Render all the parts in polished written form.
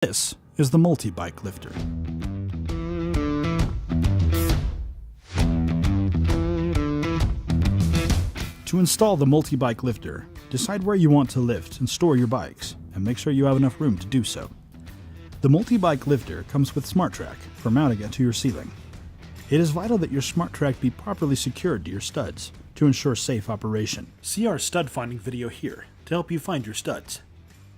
This is the Multi-Bike Lifter. To install the Multi-Bike Lifter, decide where you want to lift and store your bikes, and make sure you have enough room to do so. The Multi-Bike Lifter comes with SmartTrack for mounting it to your ceiling. It is vital that your SmartTrack be properly secured to your studs to ensure safe operation. See our stud finding video here to help you find your studs.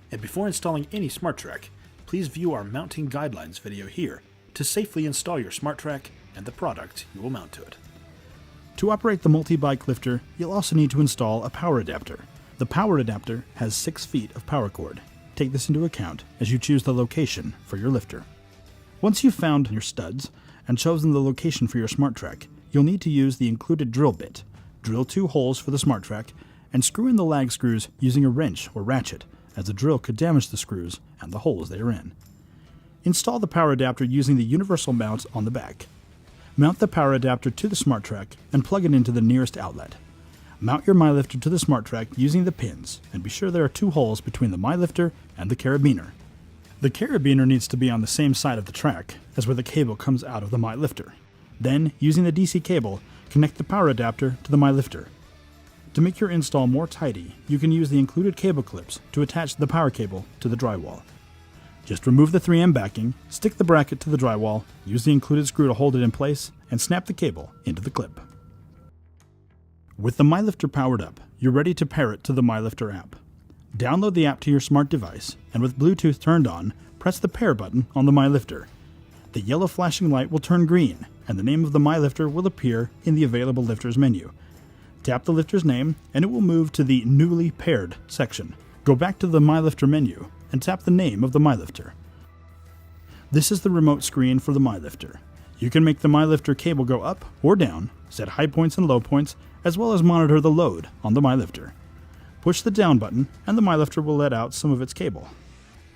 And before installing any SmartTrack, please view our mounting guidelines video here to safely install your SmartTrack and the product you will mount to it. To operate the Multi-Bike Lifter, you'll also need to install a power adapter. The power adapter has 6 feet of power cord. Take this into account as you choose the location for your lifter. Once you've found your studs and chosen the location for your SmartTrack, you'll need to use the included drill bit. Drill 2 holes for the SmartTrack and screw in the lag screws using a wrench or ratchet, as the drill could damage the screws and the holes they are in. Install the power adapter using the universal mount on the back. Mount the power adapter to the SmartTrack and plug it into the nearest outlet. Mount your MyLifter to the SmartTrack using the pins, and be sure there are 2 holes between the MyLifter and the carabiner. The carabiner needs to be on the same side of the track as where the cable comes out of the MyLifter. Then, using the DC cable, connect the power adapter to the MyLifter. To make your install more tidy, you can use the included cable clips to attach the power cable to the drywall. Just remove the 3M backing, stick the bracket to the drywall, use the included screw to hold it in place, and snap the cable into the clip. With the MyLifter powered up, you're ready to pair it to the MyLifter app. Download the app to your smart device, and with Bluetooth turned on, press the pair button on the MyLifter. The yellow flashing light will turn green, and the name of the MyLifter will appear in the Available Lifters menu. Tap the lifter's name, and it will move to the Newly Paired section. Go back to the MyLifter menu, and tap the name of the MyLifter. This is the remote screen for the MyLifter. You can make the MyLifter cable go up or down, set high points and low points, as well as monitor the load on the MyLifter. Push the down button, and the MyLifter will let out some of its cable.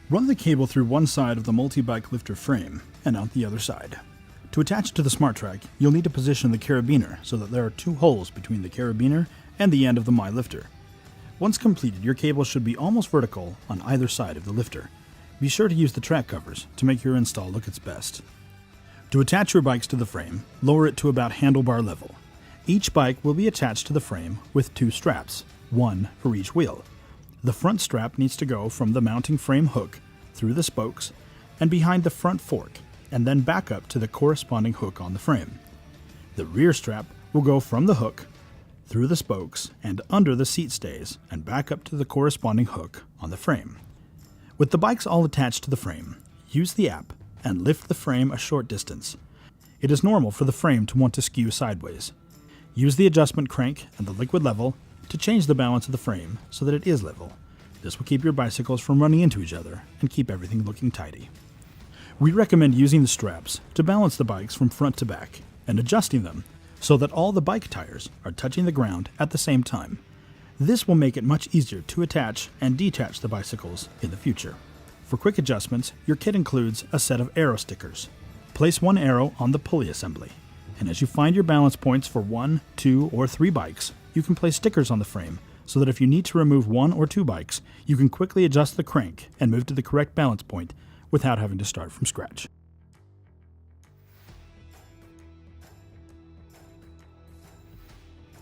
Run the cable through one side of the Multi-Bike Lifter frame, and out the other side. To attach it to the SmartTrack, you'll need to position the carabiner so that there are 2 holes between the carabiner and the end of the MyLifter. Once completed, your cable should be almost vertical on either side of the lifter. Be sure to use the track covers to make your install look its best. To attach your bikes to the frame, lower it to about handlebar level. Each bike will be attached to the frame with 2 straps, one for each wheel. The front strap needs to go from the mounting frame hook through the spokes and behind the front fork, and then back up to the corresponding hook on the frame. The rear strap will go from the hook, through the spokes, and under the seat stays, and back up to the corresponding hook on the frame. With the bikes all attached to the frame, use the app and lift the frame a short distance. It is normal for the frame to want to skew sideways. Use the adjustment crank and the liquid level to change the balance of the frame so that it is level. This will keep your bicycles from running into each other and keep everything looking tidy. We recommend using the straps to balance the bikes from front to back and adjusting them so that all the bike tires are touching the ground at the same time. This will make it much easier to attach and detach the bicycles in the future. For quick adjustments, your kit includes a set of arrow stickers. Place one arrow on the pulley assembly, and as you find your balance points for 1, 2, or 3 bikes, you can place stickers on the frame so that if you need to remove 1 or 2 bikes, you can quickly adjust the crank and move to the correct balance point without having to start from scratch.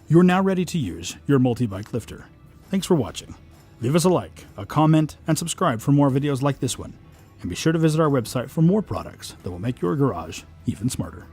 You're now ready to use your Multi-Bike Lifter. Thanks for watching. Leave us a like, a comment, and subscribe for more videos like this one. And be sure to visit our website for more products that will make your garage even smarter.